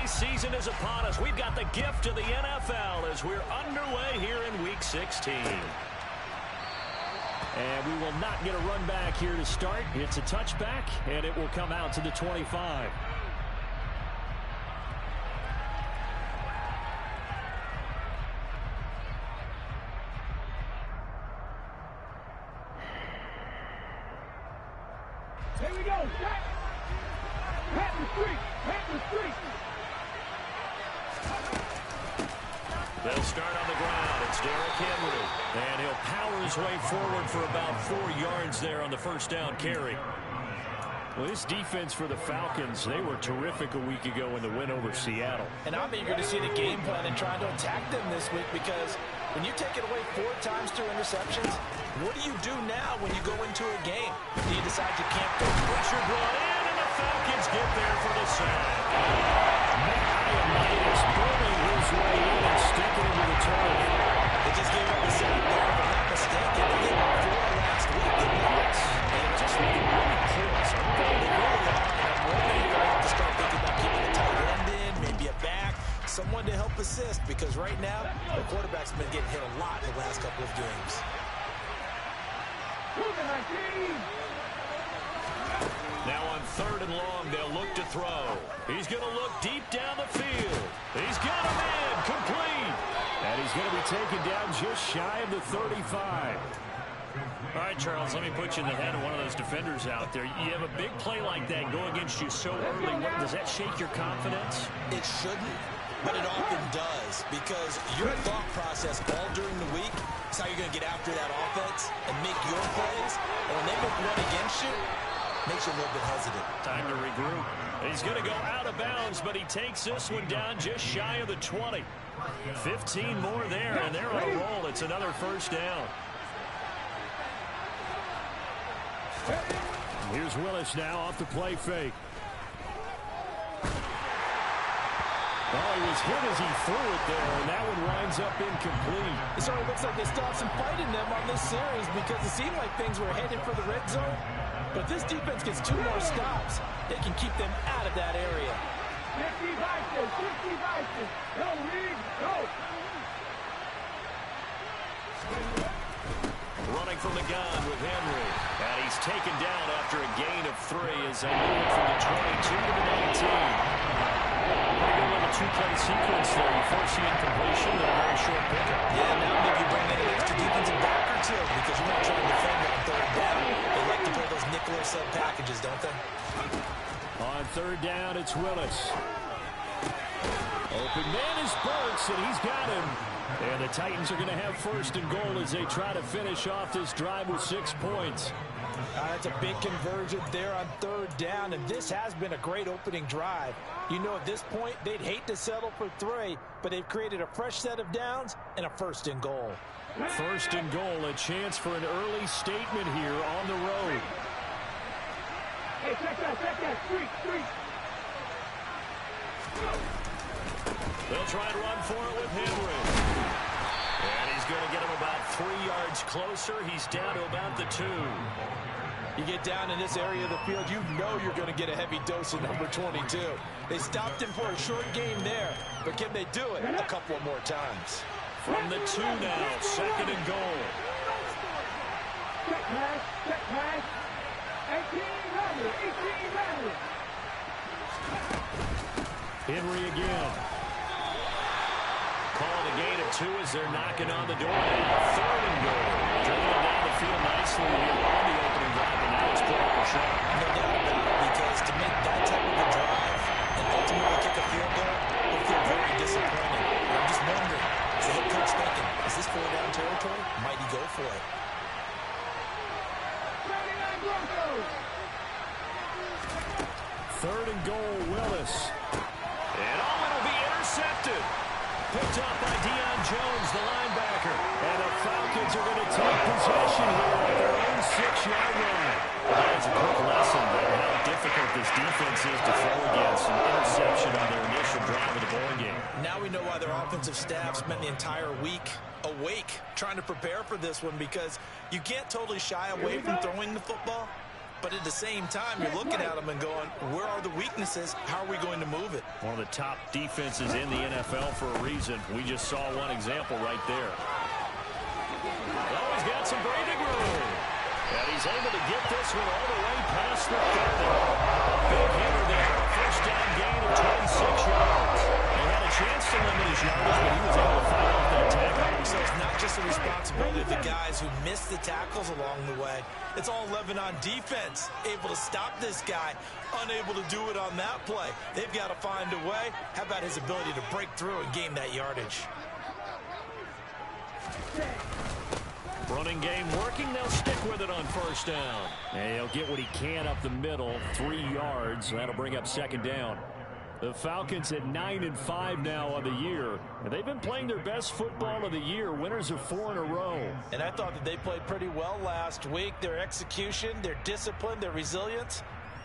season is upon us. We've got the gift of the NFL as we're underway here in Week 16. And we will not get a run back here to start. It's a touchback, and it will come out to the 25. Here we go. Pat the street. They'll start on the ground. It's Derrick Henry. And he'll power his way forward for about 4 yards there on the first down carry. Well, this defense for the Falcons, they were terrific a week ago in the win over Seattle. And I'm eager to see the game plan and trying to attack them this week, because when you take it away 4 times through interceptions, what do you do now when you go into a game? Do you decide you can't go? Pressure brought in, and the Falcons get there for the sack. Is burning his way in and sticking into the turf. They just gave up the sack there, if I'm not mistaken. They gave up 4 last week. They just really close. They really are. And I'm wondering if I have to start thinking about keeping a tight end in, maybe a back, someone to help assist, because right now the quarterback's been getting hit a lot in the last couple of games. Now on 3rd and long, they'll look to throw. He's going to look deep down the field. He's got him in, complete. And he's going to be taken down just shy of the 35. All right, Charles, let me put you in the head of one of those defenders out there. You have a big play like that go against you so early. Does that shake your confidence? It shouldn't, but it often does, because your thought process all during the week is how you're going to get after that offense and make your plays. And when they make one against you, makes you a little bit hesitant. Time to regroup. He's going to go out of bounds, but he takes this one down just shy of the 20. 15 more there, and they're on a roll. It's another first down. Here's Willis now off the play fake. Oh, he was hit as he threw it there, and that one winds up incomplete. It sort of looks like they still have some fight in them on this series, because it seemed like things were headed for the red zone. But this defense gets 2 more stops. They can keep them out of that area. 50 vices. Go, Reed, go. Running from the gun with Henry. And he's taken down after a gain of 3 as they move from the 22 to the 19. Pretty good little 2-play sequence there. You force the incompletion in a very short pickup. Yeah, now maybe bring in an extra defensive back or 2, because you're not trying to defend on 3rd down. They like to play those nickel or sub packages, don't they? On 3rd down, it's Willis. Open man is Burks, and he's got him. And the Titans are going to have 1st and goal as they try to finish off this drive with 6 points. That's a big conversion there on 3rd down, and this has been a great opening drive. You know, at this point, they'd hate to settle for 3, but they've created a fresh set of downs and a 1st and goal. 1st and goal, a chance for an early statement here on the road. Hey, check that, street. They'll try and run for it with Henry. And he's going to get him about 3 yards closer. He's down to about the 2. You get down in this area of the field, you know you're going to get a heavy dose of number 22. They stopped him for a short game there, but can they do it a couple of more times? From the 2 now, 2nd and goal. Check pass. 18 rather. Henry again. Call the gain of 2 as they're knocking on the door. 3rd and goal. Dribbling down the field nicely here on the opening drive, and now it's put up a shot. No doubt about it, because to make that type of a drive and ultimately kick a field goal will feel very disappointing. I'm just wondering, is the head coach thinking, is this 4-down territory? Might he go for it? 3rd and goal, Willis. And it'll be intercepted. Picked up by Deion Jones, the linebacker. And the Falcons are going to take possession here at their own 6-yard line. That's a quick lesson there, how difficult this defense is to throw against. An interception on their initial drive of the ball game. Now we know why their offensive staff spent the entire week awake trying to prepare for this one, because you can't totally shy away from throwing the football, But at the same time, you're looking at them and going, where are the weaknesses? How are we going to move it? One of the top defenses in the NFL for a reason. We just saw one example right there. Oh, he's got some breathing room. And he's able to get this one all the way past the 30. Big hitter there. First down gain of 26 yards. They had a chance to limit his yardage, but he was able to fight off that tackle. So it's not just the responsibility of the guys who missed the tackles along the way. It's all 11 on defense, able to stop this guy, unable to do it on that play. They've got to find a way. How about his ability to break through and gain that yardage? Running game working. They'll stick with it on first down. And he'll get what he can up the middle. 3 yards. That'll bring up second down. The Falcons at 9-5 now on the year. And they've been playing their best football of the year. Winners of 4 in a row. And I thought that they played pretty well last week. Their execution, their discipline, their resilience,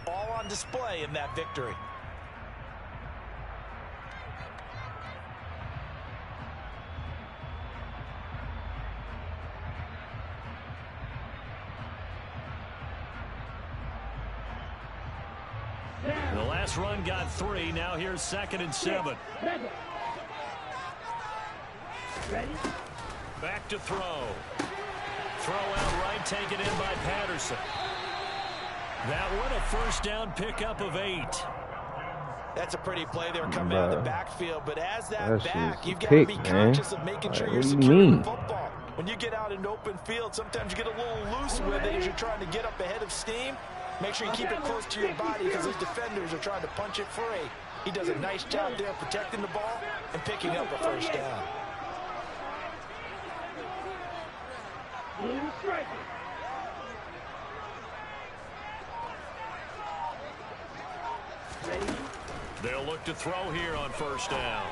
all on display in that victory. The last run got 3. Now here's 2nd and 7. Ready? Back to throw. Throw out right, taken in by Patterson. That one a first down pickup of 8. That's a pretty play there coming out of the backfield, but as that That's back, you've got pick, to be man. conscious of making Like, sure you're what do you securing mean? the football. When you get out in open field, sometimes you get a little loose with it as you're trying to get up ahead of steam. Make sure you keep it close to your body because these defenders are trying to punch it free. He does a nice job there protecting the ball and picking up a first down. They'll look to throw here on first down.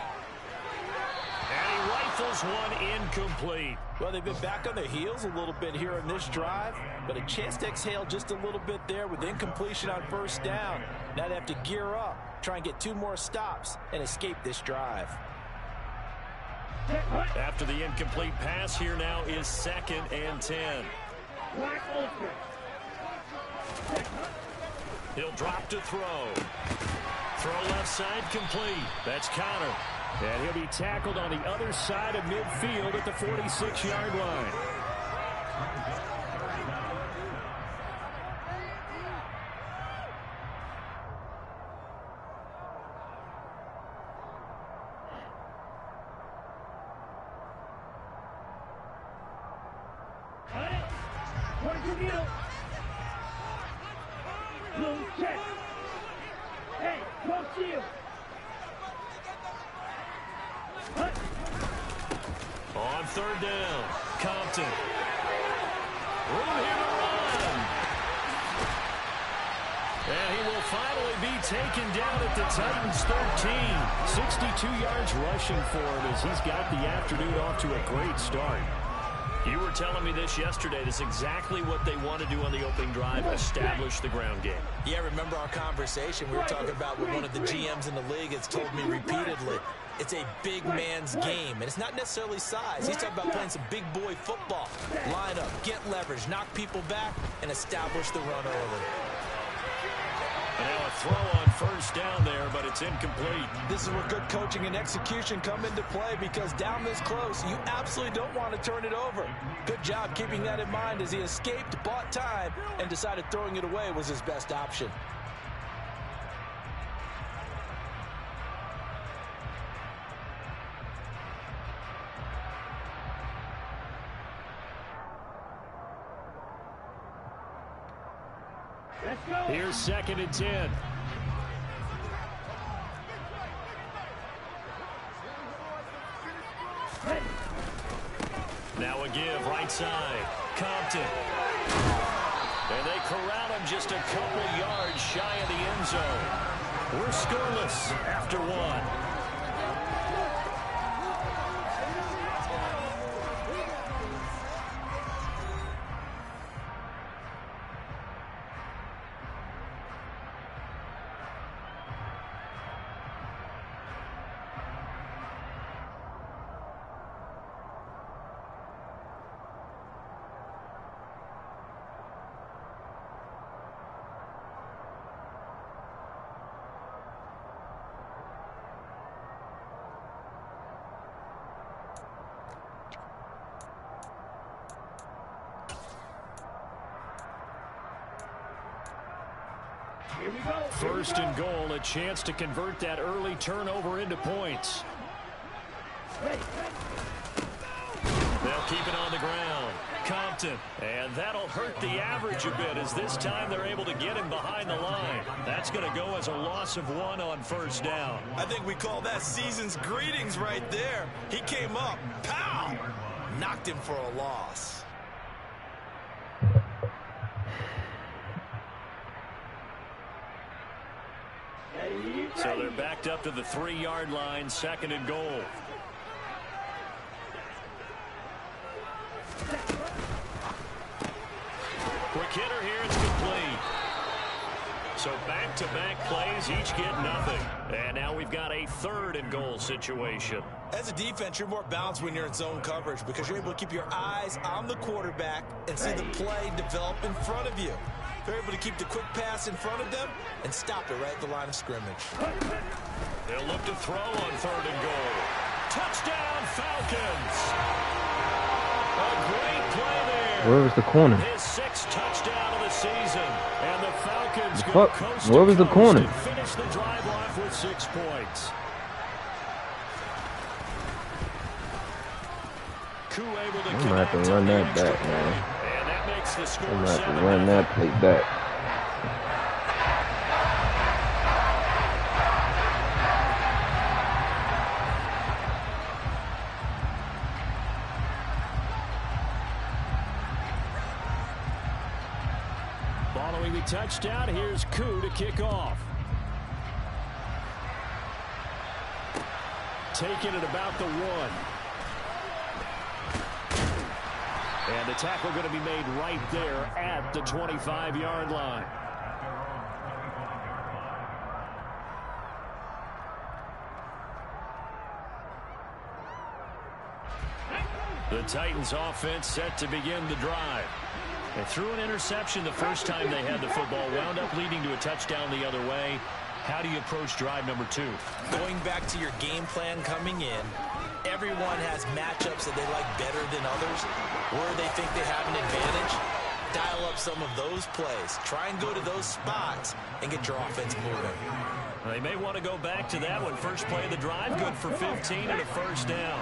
And he rifles one incomplete. Well, they've been back on their heels a little bit here in this drive, but a chance to exhale just a little bit there with incompletion on first down. Now they have to gear up, try and get 2 more stops, and escape this drive. After the incomplete pass, here now is 2nd and 10. He'll drop to throw. Throw left side complete. That's Connor. And he'll be tackled on the other side of midfield at the 46-yard line. Hey, come to you. On 3rd down, Compton. Room here to run. And he will finally be taken down at the Titans' 13. 62 yards rushing for him as he's got the afternoon off to a great start. You were telling me this yesterday. This is exactly what they want to do on the opening drive, establish the ground game. Yeah, remember our conversation. We were talking about what one of the GMs in the league has told me repeatedly. It's a big man's game, and it's not necessarily size. He's talking about playing some big boy football. Line up, get leverage, knock people back, and establish the run early. And now a throw on first down there, but it's incomplete. This is where good coaching and execution come into play because down this close, you absolutely don't want to turn it over. Good job keeping that in mind as he escaped, bought time, and decided throwing it away was his best option. Here's 2nd and 10. Now a give, right side. Compton. And they corral him just a couple yards shy of the end zone. We're scoreless after 1. First and goal, a chance to convert that early turnover into points. They'll keep it on the ground. Compton. And that'll hurt the average a bit as this time they're able to get him behind the line. That's going to go as a loss of 1 on first down. I think we call that season's greetings right there. He came up. Pow! Knocked him for a loss. So they're backed up to the 3-yard line, second and goal. Quick hitter here, it's complete. So back-to-back plays, each get nothing. And now we've got a third and goal situation. As a defense, you're more balanced when you're in zone coverage because you're able to keep your eyes on the quarterback and see the play develop in front of you. They're able to keep the quick pass in front of them and stop it right at the line of scrimmage. They'll look to throw on third and goal. Touchdown, Falcons! A great play there. Where was the corner? His 6th touchdown of the season. And the Falcons go Fuck. coast Where to was the coast corner? and finish the drive off with 6 points. Koo able to I'm gonna have to run that back, man. And that makes the score I'm gonna have to 7-0. run that play back. Following the touchdown, here's Koo to kick off. Taken at about the 1. And the tackle going to be made right there at the 25-yard line. The Titans offense set to begin the drive. They threw an interception the first time they had the football, wound up leading to a touchdown the other way. How do you approach drive number 2? Going back to your game plan coming in, everyone has matchups that they like better than others, where they think they have an advantage. Dial up some of those plays. Try and go to those spots and get your offense moving. They may want to go back to that one. First play of the drive, good for 15 and a first down.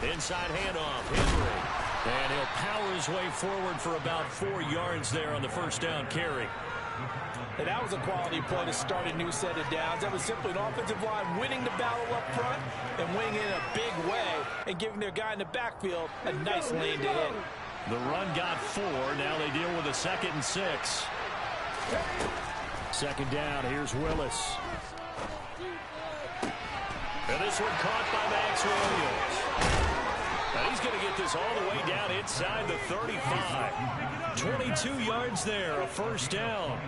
Inside handoff, Henry. And he'll power his way forward for about 4 yards there on the first down carry. And that was a quality play to start a new set of downs. That was simply an offensive line winning the battle up front and winning it in a big way and giving their guy in the backfield a nice lane to hit. The run got 4. Now they deal with a 2nd and 6. Second down, here's Willis. And this one caught by Max Williams. And he's going to get this all the way down inside the 35. 22 yards there, a first down.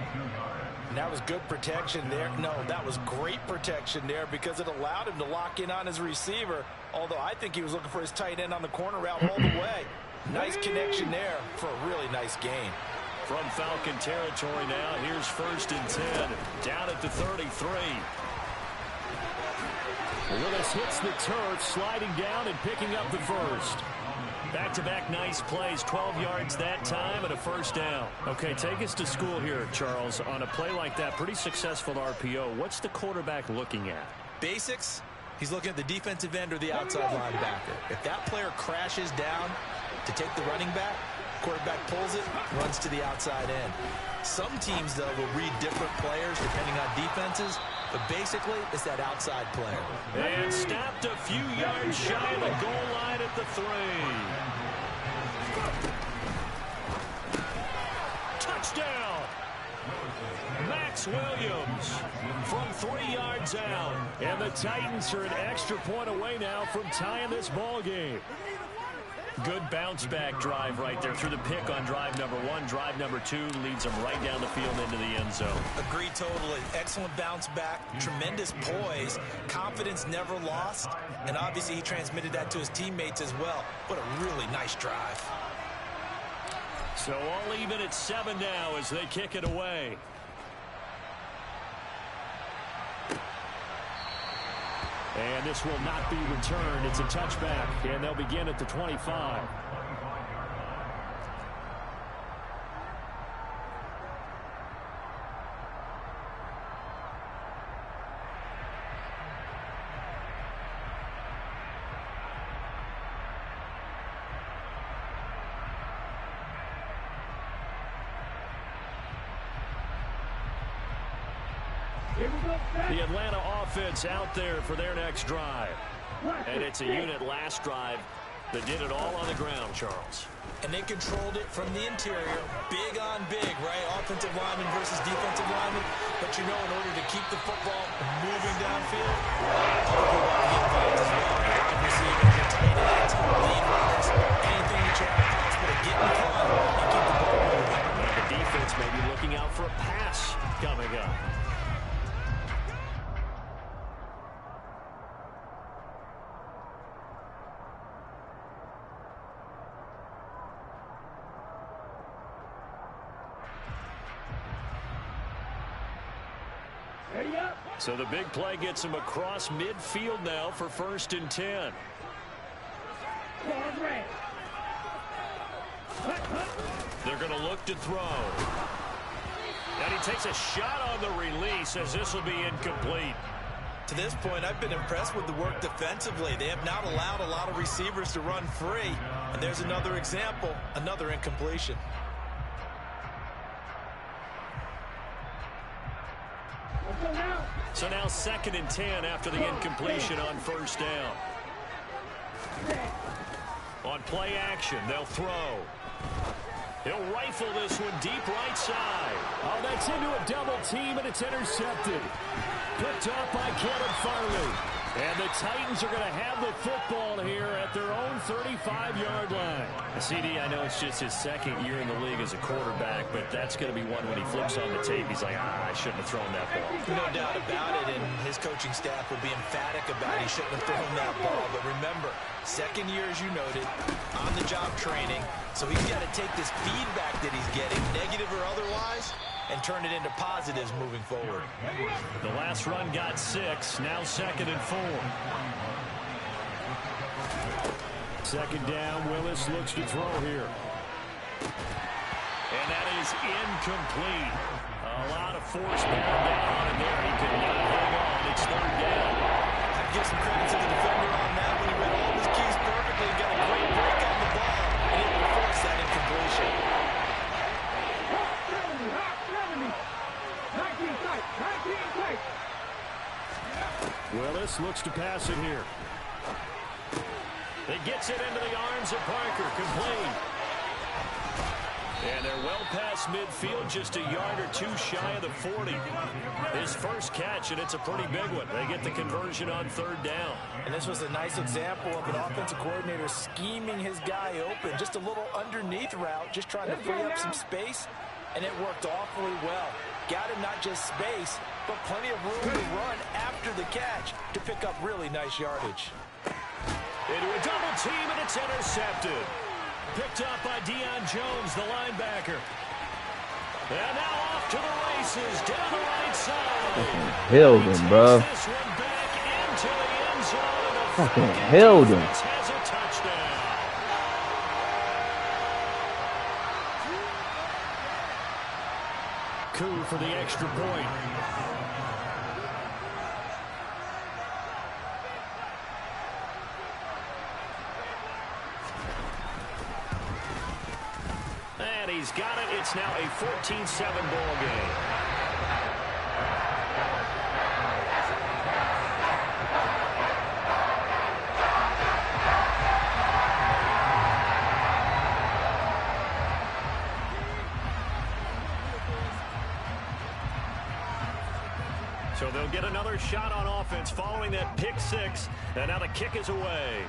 And that was good protection there. No, that was great protection there because it allowed him to lock in on his receiver, although I think he was looking for his tight end on the corner route all the way. Nice connection there for a really nice gain. From Falcon territory now, here's 1st and 10, down at the 33. Willis hits the turf, sliding down and picking up the first. Back-to-back nice plays, 12 yards that time and a first down. Okay, take us to school here, Charles. On a play like that, pretty successful RPO. What's the quarterback looking at? Basics, he's looking at the defensive end or the outside linebacker. If that player crashes down to take the running back, quarterback pulls it, runs to the outside end. Some teams, though, will read different players depending on defenses, but basically it's that outside player. And snapped a few yards shy of the goal line at the 3. Touchdown! Max Williams from 3 yards out. And the Titans are an extra point away now from tying this ball game. Good bounce-back drive right there through the pick on drive number 1. Drive number 2 leads them right down the field into the end zone. Agreed totally. Excellent bounce back, tremendous poise, confidence never lost, and obviously he transmitted that to his teammates as well. What a really nice drive. So all even at 7 now as they kick it away. And this will not be returned. It's a touchback, and they'll begin at the 25. The Atlanta offense out there for their next drive. And it's a unit last drive that did it all on the ground, Charles. And they controlled it from the interior. Big on big, right? Offensive lineman versus defensive lineman. But you know, in order to keep the football moving downfield, wide receivers, your tight ends, lead runners, anything that you have possible to get in front and keep the ball moving. And the defense may be looking out for a pass coming up. So the big play gets him across midfield now for 1st and 10. They're going to look to throw. And he takes a shot on the release as this will be incomplete. To this point, I've been impressed with the work defensively. They have not allowed a lot of receivers to run free. And there's another example, another incompletion. So now 2nd and 10 after the incompletion on 1st down. On play action, they'll throw. He'll rifle this one deep right side. Oh, that's into a double team, and it's intercepted. Picked up by Kevin Farley. And the Titans are going to have the football here at their own 35-yard line. CD, I know it's just his 2nd year in the league as a quarterback, but that's going to be one when he flips on the tape. He's like, I shouldn't have thrown that ball. No doubt about it, and his coaching staff will be emphatic about he shouldn't have thrown that ball. But remember, 2nd year, as you noted, on-the-job training, so he's got to take this feedback that he's getting, negative or otherwise, and turn it into positives moving forward. The last run got 6. Now 2nd and 4. 2nd down. Willis looks to throw here. And that is incomplete. A lot of force down on him there. He could not hang on. It's 3rd down. I'd give some credit to the defender on that when he read all of his keys perfectly and got a great break on the ball and able to force that incompletion. Willis looks to pass it here. He gets it into the arms of Parker, complete. And they're well past midfield, just a yard or 2 shy of the 40. His first catch, and it's a pretty big one. They get the conversion on 3rd down. And this was a nice example of an offensive coordinator scheming his guy open. Just a little underneath route, just trying to free up some space, and it worked awfully well. Got him not just space, but plenty of room to run after the catch to pick up really nice yardage. Into a double team, and it's intercepted. Picked up by Deion Jones, the linebacker. And now off to the races, down the right side. Held him, bro. This one back into the end zone. Fucking held him. Has a touchdown. Coup for the extra point. And he's got it. It's now a 14-7 ball game. So they'll get another shot on offense following that pick 6. And now the kick is away.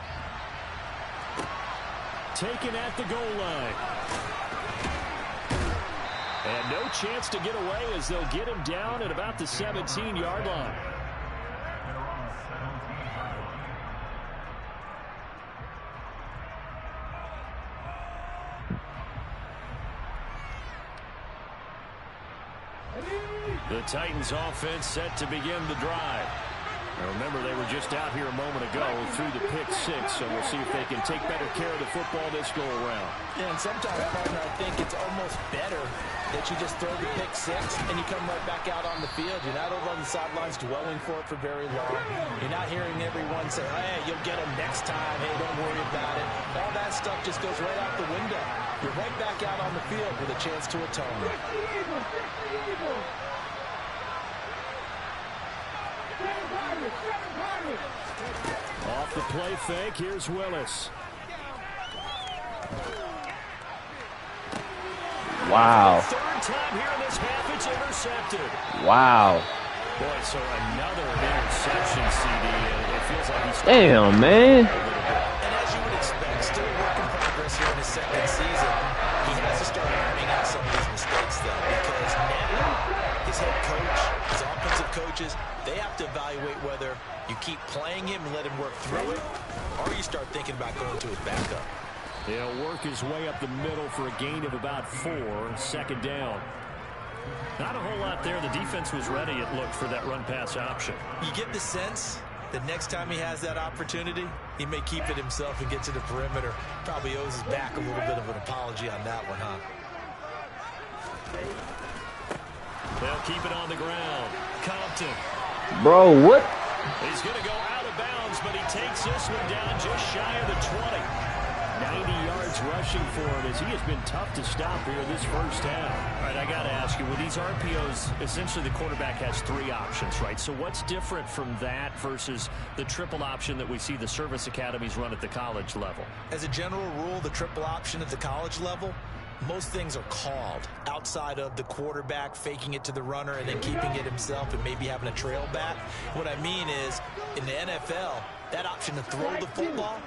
Taken at the goal line. And no chance to get away as they'll get him down at about the 17-yard line. The Titans offense set to begin the drive. Remember, they were just out here a moment ago through the pick six, so we'll see if they can take better care of the football this go-around. Yeah, and sometimes, partner, I think it's almost better that you just throw the pick six and you come right back out on the field. You're not over on the sidelines dwelling for it for very long. You're not hearing everyone say, hey, you'll get them next time. Hey, don't worry about it. All that stuff just goes right out the window. You're right back out on the field with a chance to atone. Off the play fake, here's Willis. Wow. Third time here in this half, it's intercepted. Wow. Boy, so another interception, CD. It feels like he's... Damn, man. And as you would expect, still a work in progress here in his second season. He has to start ironing out some of these mistakes, though, because now his head coach, his offensive coaches, they have to evaluate whether you keep playing him and let him work through it, or you start thinking about going to his backup. He'll work his way up the middle for a gain of about 4, second down. Not a whole lot there. The defense was ready, it looked, for that run-pass option. You get the sense that next time he has that opportunity, he may keep it himself and get to the perimeter. Probably owes his back a little bit of an apology on that one, huh? They'll keep it on the ground. Compton. Bro, what? He's going to go out of bounds, but he takes this one down just shy of the 20. 90 yards rushing for him as he has been tough to stop here this first half. All right, I got to ask you, with these RPOs, essentially the quarterback has 3 options, right? So what's different from that versus the triple option that we see the service academies run at the college level? As a general rule, the triple option at the college level, most things are called outside of the quarterback faking it to the runner and then keeping it himself and maybe having a trail back. What I mean is, in the NFL, that option to throw the football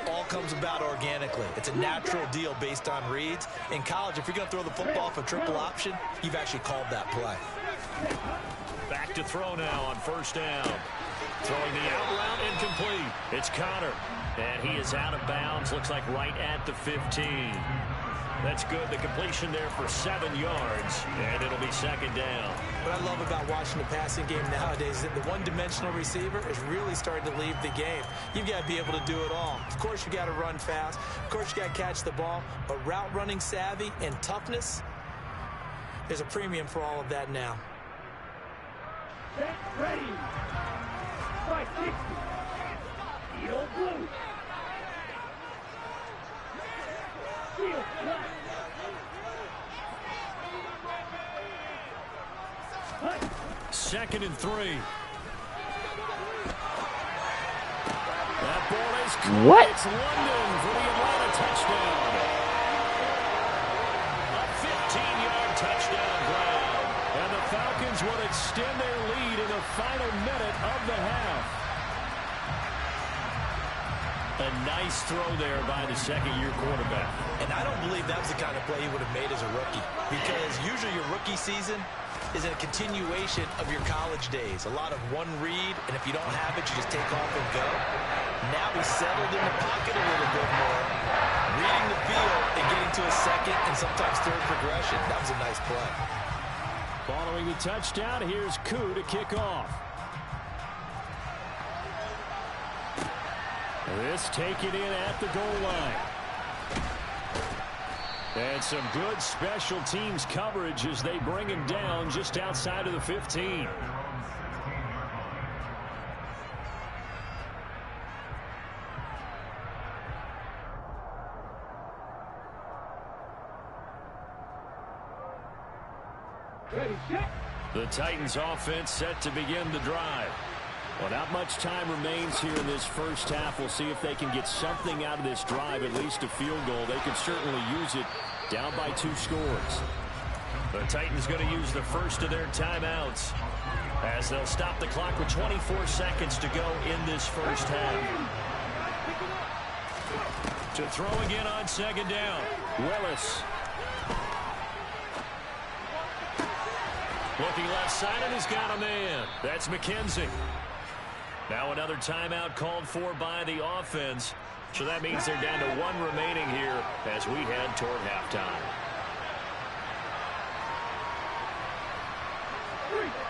all comes about organically. It's a natural deal based on reads. In college, if you're going to throw the football for triple option, you've actually called that play. Back to throw now on first down. Throwing the out route incomplete. It's Connor. And he is out of bounds. Looks like right at the 15. That's good. The completion there for 7 yards. And it'll be second down. What I love about watching the passing game nowadays is that the one-dimensional receiver is really starting to leave the game. You've got to be able to do it all. Of course, you got to run fast. Of course, you got to catch the ball. But route running savvy and toughness, there's a premium for all of that now. Get ready. By 60. Field blue. Field black. Second and 3. That ball is caught. What? It's London for the Atlanta touchdown. A 15-yard touchdown grab. And the Falcons will extend their lead in the final minute of the half. A nice throw there by the second-year quarterback. And I don't believe that was the kind of play he would have made as a rookie, because usually your rookie season is a continuation of your college days. A lot of one read, and if you don't have it, you just take off and go. Now he's settled in the pocket a little bit more, reading the field and getting to a second and sometimes third progression. That was a nice play. Following the touchdown, here's Koo to kick off. This taken in at the goal line. And some good special teams coverage as they bring him down just outside of the 15. Ready, set. The Titans offense set to begin the drive. Well, not much time remains here in this first half. We'll see if they can get something out of this drive, at least a field goal. They could certainly use it down by 2 scores. The Titans going to use the first of their timeouts as they'll stop the clock with 24 seconds to go in this first half. To throw again on second down, Willis. Looking left side, and he's got a man. That's McKenzie. Now another timeout called for by the offense. So that means they're down to 1 remaining here as we head toward halftime.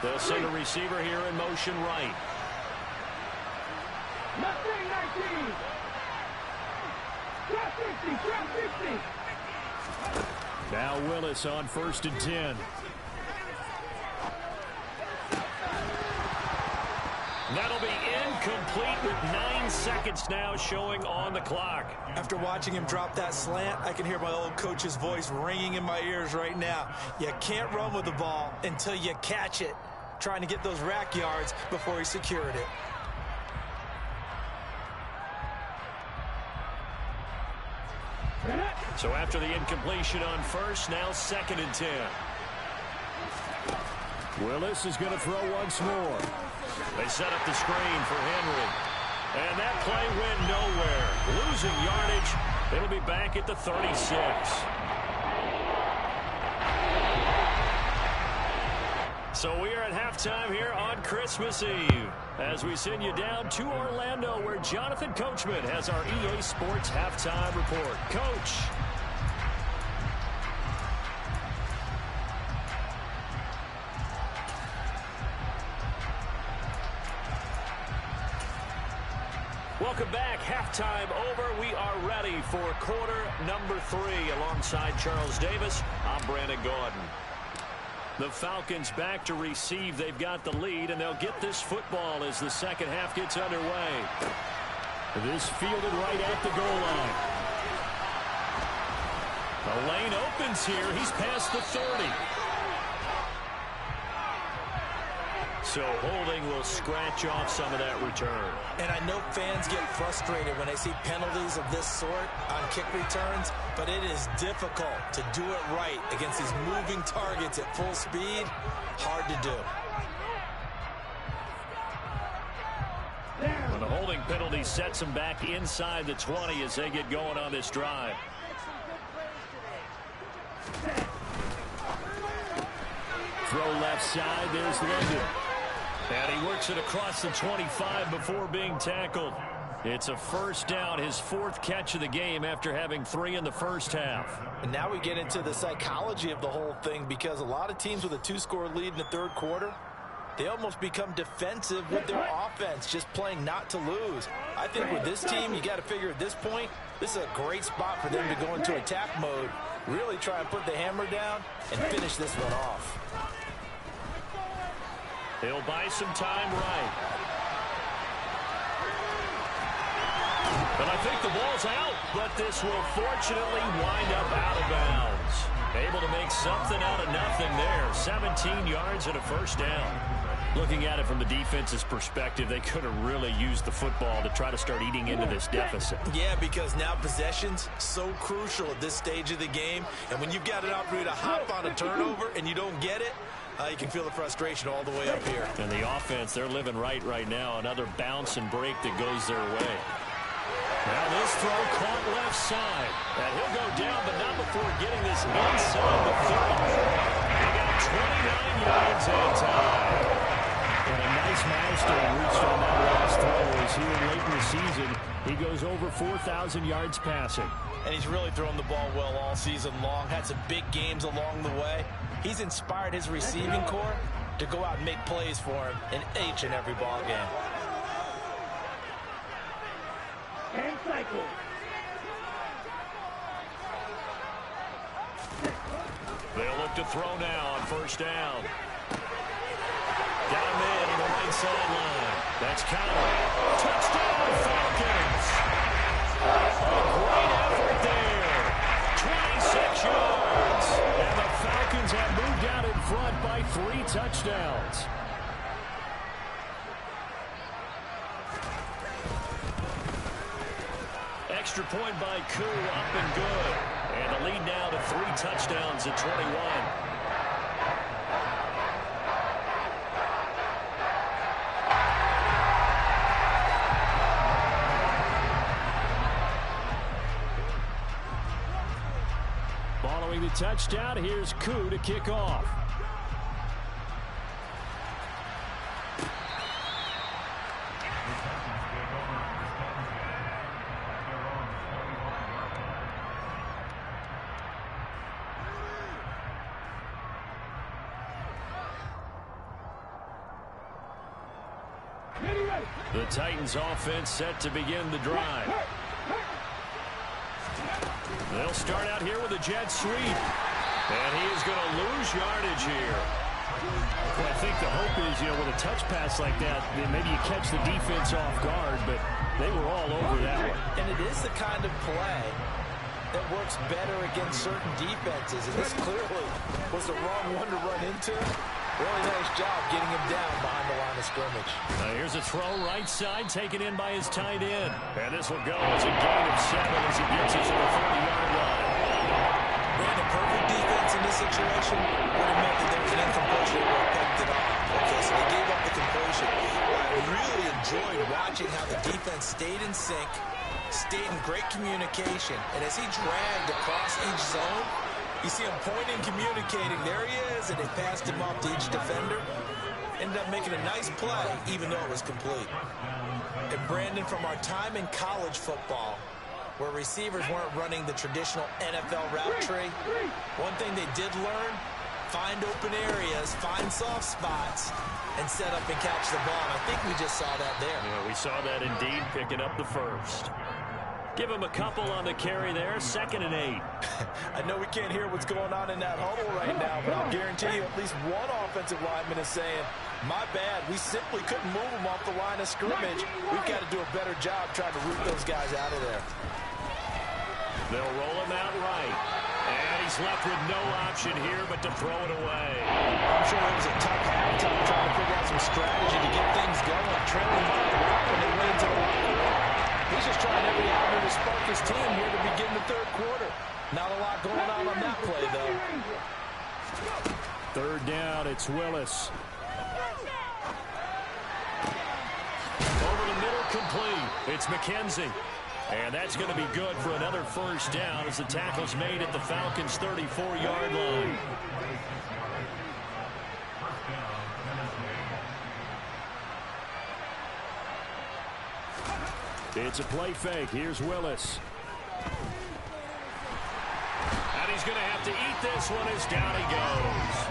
They'll send a receiver here in motion right. Left wing 19. Trap 60, trap 60. Now Willis on 1st and 10. That'll be incomplete with 9 seconds now showing on the clock. After watching him drop that slant, I can hear my old coach's voice ringing in my ears right now. You can't run with the ball until you catch it. Trying to get those rack yards before he secured it. So after the incompletion on 1st, now 2nd and 10. Willis is going to throw once more. They set up the screen for Henry. And that play went nowhere. Losing yardage. It'll be back at the 36. So we are at halftime here on Christmas Eve as we send you down to Orlando where Jonathan Coachman has our EA Sports halftime report. Coach. Welcome back. Halftime over. We are ready for quarter number 3 alongside Charles Davis. I'm Brandon Gaudin. The Falcons back to receive. They've got the lead, and they'll get this football as the second half gets underway. This fielded right at the goal line. The lane opens here. He's past the 30. So holding will scratch off some of that return. And I know fans get frustrated when they see penalties of this sort on kick returns, but it is difficult to do it right against these moving targets at full speed. Hard to do. Well, the holding penalty sets them back inside the 20 as they get going on this drive. Throw left side. There's Linden. And he works it across the 25 before being tackled. It's a first down, his 4th catch of the game after having 3 in the first half. And now we get into the psychology of the whole thing because a lot of teams with a 2-score lead in the 3rd quarter, they almost become defensive with their offense, just playing not to lose. I think with this team, you got to figure at this point, this is a great spot for them to go into attack mode, really try and put the hammer down and finish this one off. He'll buy some time right. But I think the ball's out, but this will fortunately wind up out of bounds. Able to make something out of nothing there. 17 yards and a first down. Looking at it from the defense's perspective, they could have really used the football to try to start eating into this deficit. Yeah, because now possession's so crucial at this stage of the game. And when you've got an opportunity to hop on a turnover and you don't get it, you can feel the frustration all the way up here. And the offense, they're living right now. Another bounce and break that goes their way. Now this throw caught left side. And he'll go down, but not before getting this inside the 30. He got 29 yards in time. And a nice milestone reached on that last throw as here late in the season, he goes over 4,000 yards passing. And he's really thrown the ball well all season long. Had some big games along the way. He's inspired his receiving corps to go out and make plays for him in each and every ball game. And cycle. They'll look to throw now on first down. Got him in on the right sideline. That's Connor. Touchdown, Falcons. A great effort there. 26 yards. And the Falcons have moved out in front by 3 touchdowns. Extra point by Koo, up and good. And the lead now to 3 touchdowns at 21. Following the touchdown, here's Koo to kick off. Ready, ready. The Titans offense set to begin the drive. They'll start out here with a jet sweep. And he is going to lose yardage here. Well, I think the hope is, with a touch pass like that, then maybe you catch the defense off guard, but they were all over that one. And it is the kind of play that works better against certain defenses. And this clearly was the wrong one to run into. Really nice job getting him down behind the line of scrimmage. Here's a throw right side taken in by his tight end. And this will go as a gain of 7 as he gets it to the 40-yard line. Ran a perfect defense in this situation would have meant that there was an incompletion or picked it off. Okay, so they gave up the completion. I really enjoyed watching how the defense stayed in sync, stayed in great communication, and as he dragged across each zone, you see him pointing, communicating. There he is, and they passed him off to each defender. Ended up making a nice play, even though it was complete. And Brandon, from our time in college football, where receivers weren't running the traditional NFL route tree, one thing they did learn, find open areas, find soft spots, and set up and catch the ball. And I think we just saw that there. Yeah, we saw that indeed, picking up the first. Give him a couple on the carry there, 2nd and 8. I know we can't hear what's going on in that huddle right now, but I'll guarantee you at least one offensive lineman is saying, my bad, we simply couldn't move them off the line of scrimmage. We've got to do a better job trying to root those guys out of there. They'll roll him out right. And he's left with no option here but to throw it away. I'm sure it was a tough halftime trying to figure out some strategy to get things going. Trailing by a lot when they went into the locker room. He's just trying every avenue to spark his team here to begin the third quarter. Not a lot going on that play, though. 3rd down, it's Willis. Over the middle, complete. It's McKenzie. And that's going to be good for another first down as the tackle's made at the Falcons' 34-yard line. It's a play fake. Here's Willis. And he's going to have to eat this one as down he goes.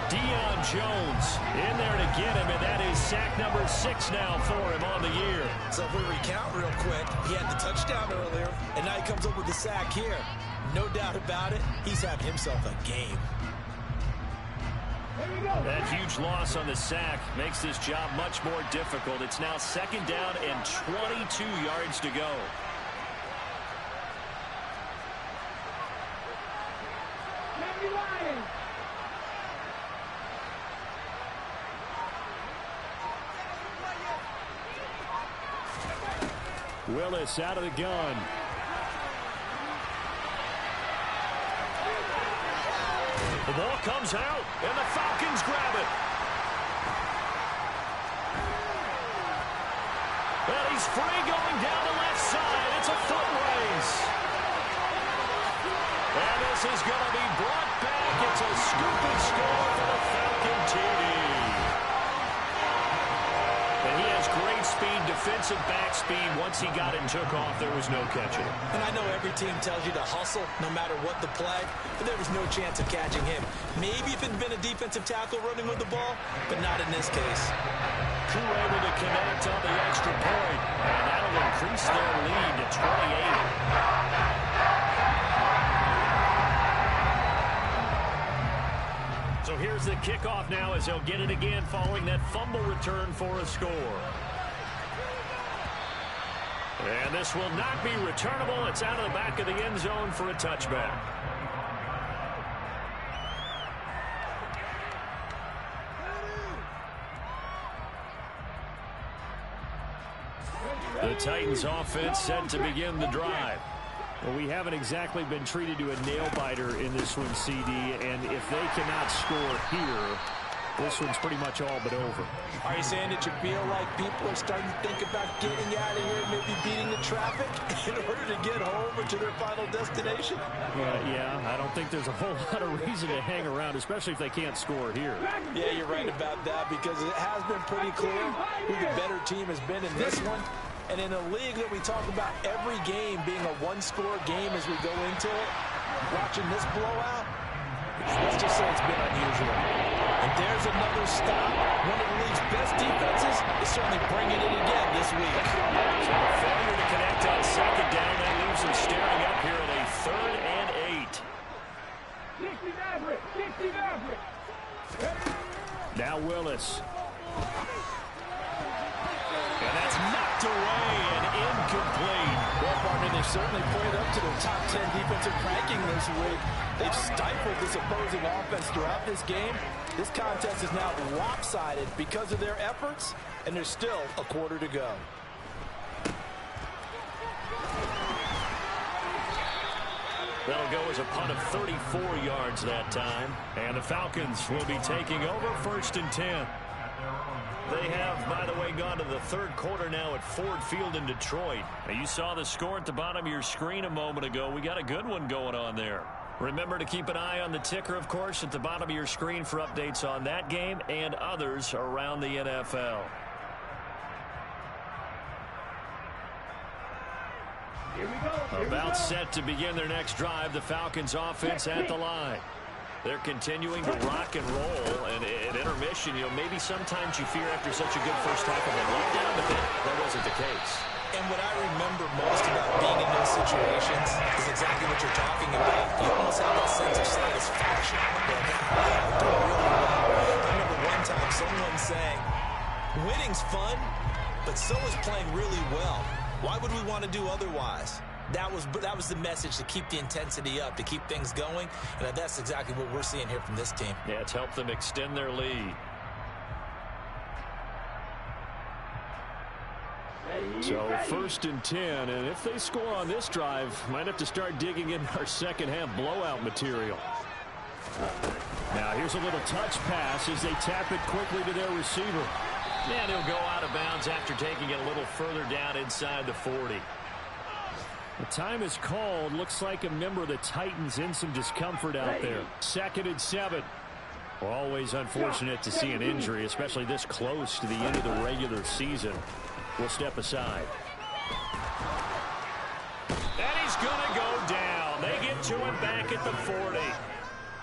Deion Jones in there to get him, and that is sack number 6 now for him on the year. So if we recount real quick, he had the touchdown earlier, and now he comes up with the sack here. No doubt about it, he's having himself a game. That huge loss on the sack makes this job much more difficult. It's now 2nd down and 22 yards to go. Willis out of the gun. The ball comes out, and the Falcons grab it. And he's free going down the left side. It's a foot race. And this is going to be brought back. It's a scoop and score for the Falcon TD. And he has great speed, defensive back speed. Once he got it and took off, there was no catching it. And I know every team tells you to hustle no matter what the play, but there was no chance of catching him. Maybe if it had been a defensive tackle running with the ball, but not in this case. Crew able to connect on the extra point, and that'll increase their lead to 28. So here's the kickoff now as they'll get it again following that fumble return for a score. And this will not be returnable. It's out of the back of the end zone for a touchback. The Titans offense set to begin the drive. Well, we haven't exactly been treated to a nail-biter in this one, CD, and if they cannot score here, this one's pretty much all but over. Are you saying that you feel like people are starting to think about getting out of here, maybe beating the traffic in order to get home or to their final destination? Yeah, I don't think there's a whole lot of reason to hang around, especially if they can't score here. Yeah, you're right about that because it has been pretty clear who the better team has been in this one. And in a league that we talk about every game being a one-score game as we go into it, watching this blowout, let's just say it's been unusual. And there's another stop. One of the league's best defenses is certainly bringing it in this week. So a failure to connect on second down. That leaves them staring up here at a 3rd and 8. 60 Maverick. 60 Maverick. Now Willis. And that's knocked away and incomplete. Well, partner, they certainly played up to their top 10 defensive ranking this week. They've stifled this opposing offense throughout this game. This contest is now lopsided because of their efforts, and there's still a quarter to go. That'll go as a punt of 34 yards that time. And the Falcons will be taking over 1st and 10. They have, by the way, gone to the 3rd quarter now at Ford Field in Detroit. Now, you saw the score at the bottom of your screen a moment ago. We got a good one going on there. Remember to keep an eye on the ticker, of course, at the bottom of your screen for updates on that game and others around the NFL. About set to begin their next drive, the Falcons offense at the line. They're continuing to rock and roll, and at intermission, maybe sometimes you fear after such a good first half of a letdown, but that wasn't the case. And what I remember most about being in those situations is exactly what you're talking about. You almost have that sense of satisfaction. Doing really well. I remember one time someone saying, winning's fun, but so is playing really well. Why would we want to do otherwise? That was the message, to keep the intensity up, to keep things going, and that's exactly what we're seeing here from this team. Yeah, it's helped them extend their lead. So 1st and 10, and if they score on this drive, might have to start digging in our second half blowout material. Now here's a little touch pass as they tap it quickly to their receiver. And he'll go out of bounds after taking it a little further down inside the 40. The time is called. Looks like a member of the Titans in some discomfort out there. 2nd and 7. Well, always unfortunate to see an injury, especially this close to the end of the regular season. We'll step aside. And he's going to go down. They get to him back at the 40.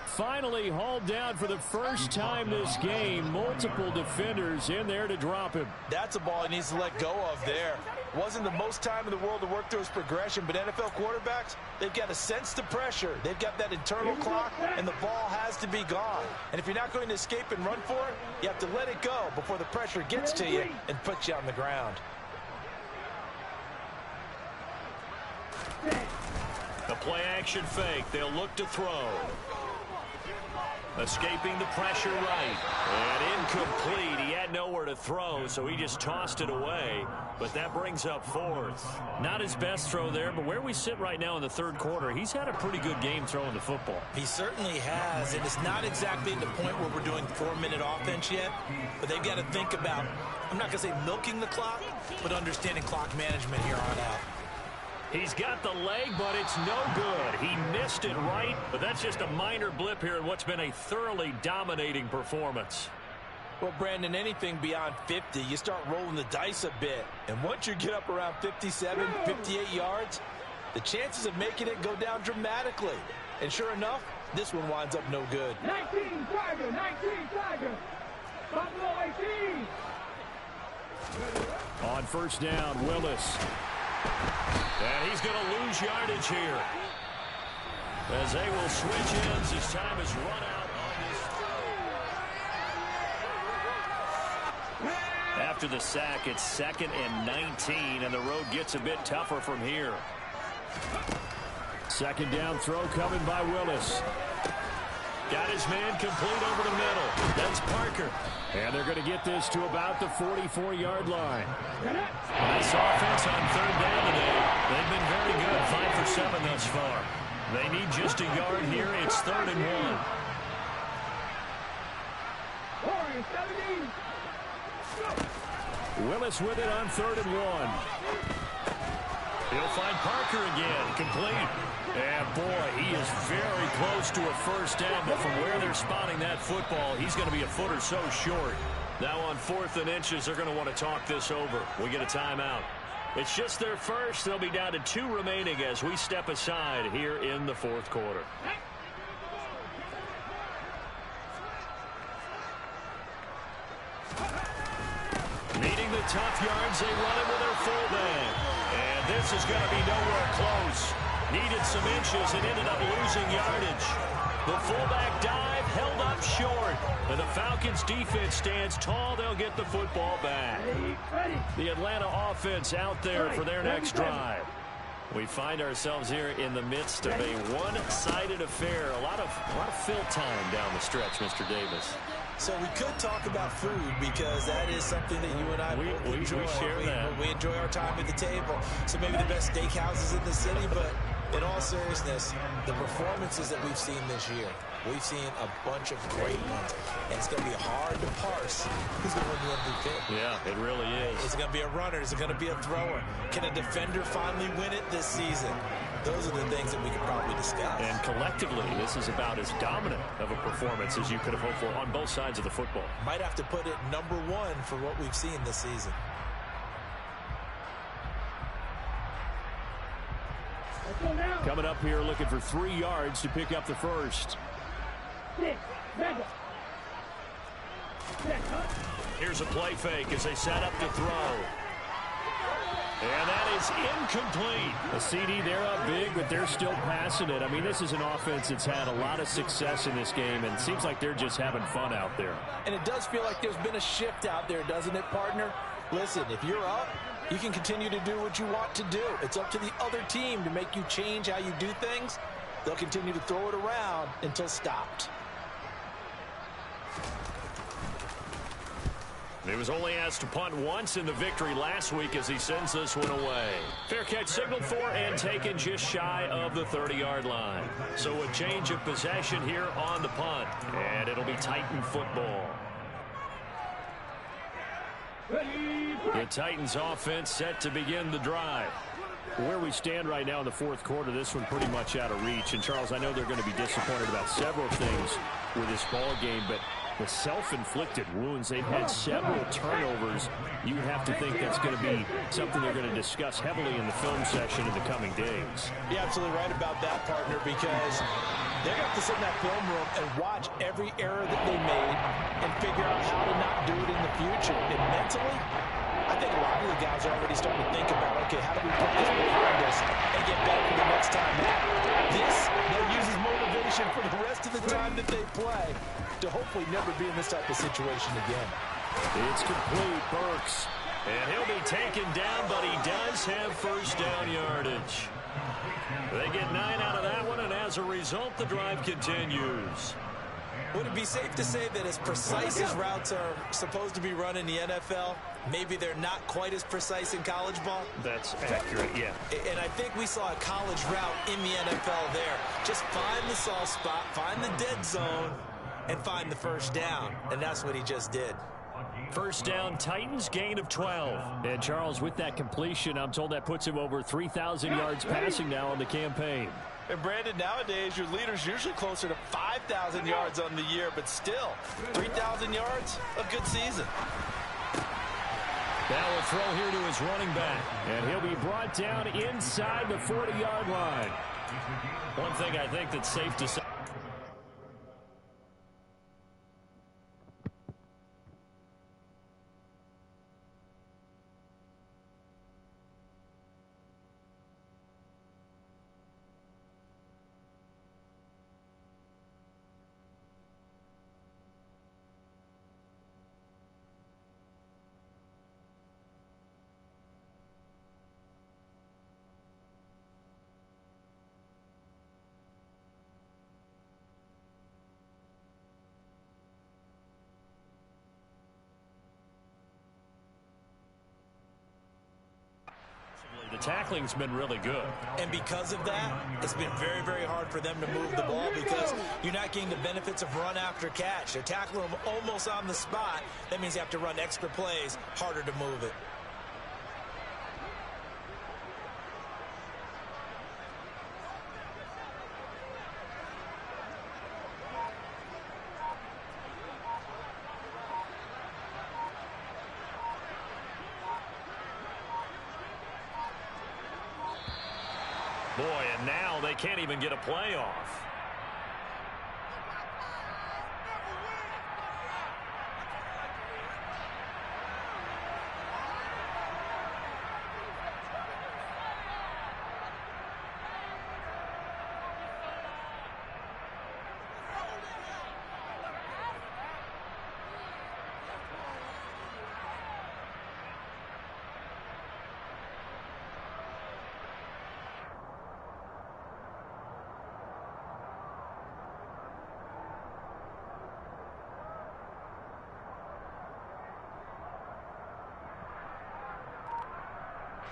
Finally hauled down for the first time this game. Multiple defenders in there to drop him. That's a ball he needs to let go of there. Wasn't the most time in the world to work through his progression, but NFL quarterbacks, they've got to sense the pressure. They've got that internal clock, and the ball has to be gone. And if you're not going to escape and run for it, you have to let it go before the pressure gets to you and puts you on the ground. The play action fake. They'll look to throw. Escaping the pressure right. And incomplete. He had nowhere to throw, so he just tossed it away. But that brings up 4th. Not his best throw there, but where we sit right now in the 3rd quarter, he's had a pretty good game throwing the football. He certainly has, and it's not exactly at the point where we're doing 4-minute offense yet, but they've got to think about, I'm not going to say milking the clock, but understanding clock management here on out. He's got the leg, but it's no good. He missed it right, but that's just a minor blip here in what's been a thoroughly dominating performance. Well, Brandon, anything beyond 50, you start rolling the dice a bit. And once you get up around 57, 58 yards, the chances of making it go down dramatically. And sure enough, this one winds up no good. 19 Tiger, 19 Tiger. Buffalo 18. On 1st down, Willis. And he's going to lose yardage here, as they will switch ends as time is run out on this. After the sack, it's 2nd and 19, and the road gets a bit tougher from here. 2nd down throw coming by Willis. Got his man complete over the middle. That's Parker. And they're going to get this to about the 44-yard line. Nice offense on 3rd down today. They've been very good, 5 for 7 thus far. They need just a yard here. It's 3rd and 1. Willis with it on 3rd and 1. He'll find Parker again, complete. And boy, he is very close to a first down, but from where they're spotting that football, he's going to be a foot or so short. Now on 4th and inches, they're going to want to talk this over. We get a timeout. It's just their first. They'll be down to 2 remaining as we step aside here in the 4th quarter. Meeting the tough yards. They run it with their fullback. And this is going to be nowhere close. Needed some inches and ended up losing yardage. The fullback dive held up short. And the Falcons defense stands tall. They'll get the football back. The Atlanta offense out there for their next drive. We find ourselves here in the midst of a one-sided affair. A lot of fill time down the stretch, Mr. Davis. So we could talk about food because that is something that you and I both enjoy. We share that. We enjoy our time at the table. So maybe the best steakhouses in the city, but in all seriousness, the performances that we've seen this year, we've seen a bunch of great ones. And it's going to be hard to parse who's going to win the MVP. Yeah, it really is. Is it going to be a runner? Is it going to be a thrower? Can a defender finally win it this season? Those are the things that we could probably discuss. And collectively, this is about as dominant of a performance as you could have hoped for on both sides of the football. Might have to put it number one for what we've seen this season. Coming up here looking for 3 yards to pick up the first. Here's a play fake as they set up to throw. And that is incomplete. A CD, they're up big, but they're still passing it. I mean, this is an offense that's had a lot of success in this game, and it seems like they're just having fun out there. And it does feel like there's been a shift out there, doesn't it, partner? Listen, if you're up, you can continue to do what you want to do. It's up to the other team to make you change how you do things. They'll continue to throw it around until stopped. He was only asked to punt once in the victory last week as he sends this one away. Fair catch signaled for and taken just shy of the 30-yard line. So a change of possession here on the punt. And it'll be Titan football. The Titans offense set to begin the drive. Where we stand right now in the fourth quarter, this one pretty much out of reach. And, Charles, I know they're going to be disappointed about several things with this ball game, but the self-inflicted wounds, they've had several turnovers. You have to think that's going to be something they're going to discuss heavily in the film session in the coming days. You're absolutely right about that, partner, because they're going to have to sit in that film room and watch every error that they made and figure out how to not do it in the future. And mentally, I think a lot of the guys are already starting to think about, okay, how do we put this behind us and get better for the next time out? This, they'll use as motivation for the rest of the time that they play to hopefully never be in this type of situation again. It's complete, Burks. And he'll be taken down, but he does have first down yardage. They get 9 out of that one, and as a result, the drive continues. Would it be safe to say that as precise as routes are supposed to be run in the NFL, maybe they're not quite as precise in college ball? That's accurate, yeah. And I think we saw a college route in the NFL there. Just find the soft spot, find the dead zone, and find the first down. And that's what he just did. First down, Titans, gain of 12. And, Charles, with that completion, I'm told that puts him over 3,000 yards passing now on the campaign. And, Brandon, nowadays your leader's usually closer to 5,000 yards on the year, but still, 3,000 yards, a good season. Now a throw here to his running back. And he'll be brought down inside the 40-yard line. One thing I think that's safe to say. The tackling's been really good. And because of that, it's been very, very hard for them to move the ball because you're not getting the benefits of run after catch. They're tackling them almost on the spot. That means you have to run extra plays, harder to move it. Boy, and now they can't even get a playoff.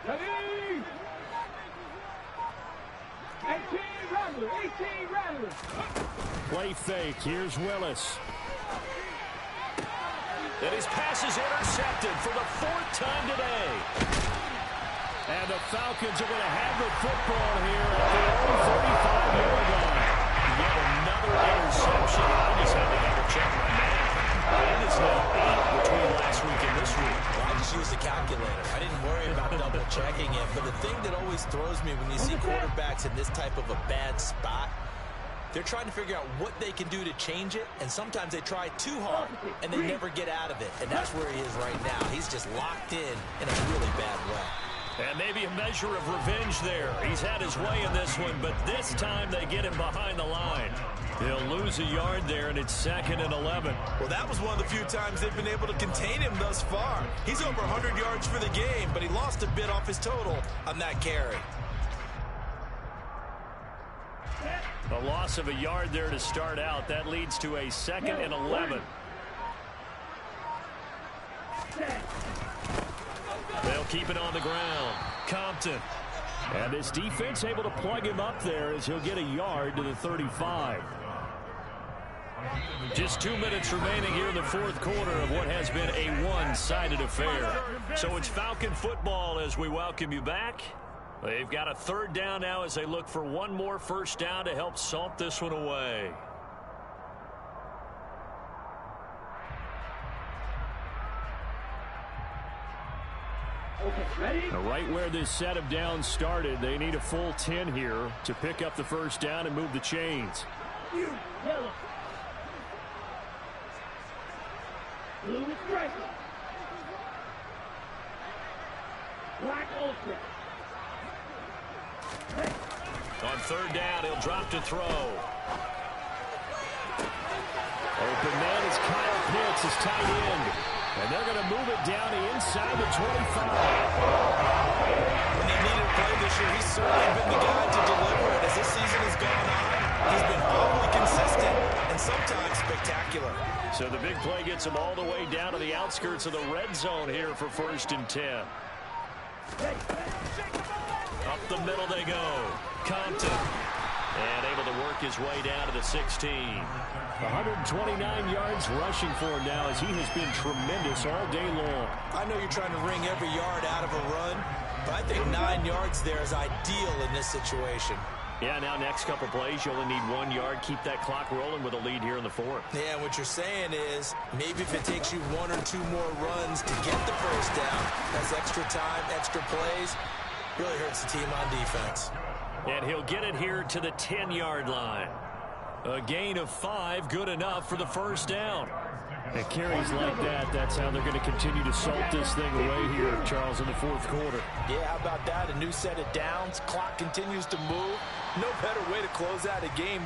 Ready? 18 Rattler, 18 Rattler. Play fake. Here's Willis. And his pass is intercepted for the 4th time today. And the Falcons are going to have the football here at the own 35-yard line. Yet another interception. I just had to double-check my math. That is now 8 between last week and this week. Well, I just used a calculator. I didn't worry about double-checking it. But the thing that always throws me when you see quarterbacks in this type of a bad spot, they're trying to figure out what they can do to change it, and sometimes they try too hard, and they never get out of it. And that's where he is right now. He's just locked in a really bad way. And maybe a measure of revenge there. He's had his way in this one, but this time they get him behind the line. He'll lose a yard there, and it's 2nd and 11. Well, that was one of the few times they've been able to contain him thus far. He's over 100 yards for the game, but he lost a bit off his total on that carry. A loss of a yard there to start out. That leads to a 2nd and 11. They'll keep it on the ground. Compton. And this defense able to plug him up there as he'll get a yard to the 35. Just 2 minutes remaining here in the 4th quarter of what has been a one-sided affair. So it's Falcon football as we welcome you back. They've got a 3rd down now as they look for one more first down to help salt this one away. Okay, ready? Right where this set of downs started, they need a full 10 here to pick up the first down and move the chains. Yellow. Blue is striker. Black ultra. On 3rd down, he'll drop to throw. Open man is Kyle Pitts, his tight end. And they're going to move it down to inside the 25. When they needed a play this year, he's certainly been the guy to deliver it. As this season has gone on, he's been awfully consistent and sometimes spectacular. So the big play gets him all the way down to the outskirts of the red zone here for 1st and 10. Up the middle they go. Compton. And able to work his way down to the 16. 129 yards rushing for him now as he has been tremendous all day long. I know you're trying to wring every yard out of a run, but I think 9 yards there is ideal in this situation. Yeah, now next couple plays, you only need 1 yard. Keep that clock rolling with a lead here in the 4th. Yeah, what you're saying is maybe if it takes you 1 or 2 more runs to get the first down, that's extra time, extra plays, really hurts the team on defense. And he'll get it here to the 10-yard line. A gain of 5, good enough for the first down. And carries like that, that's how they're going to continue to salt this thing away here, Charles, in the 4th quarter. Yeah, how about that? A new set of downs. Clock continues to move. No better way to close out a game than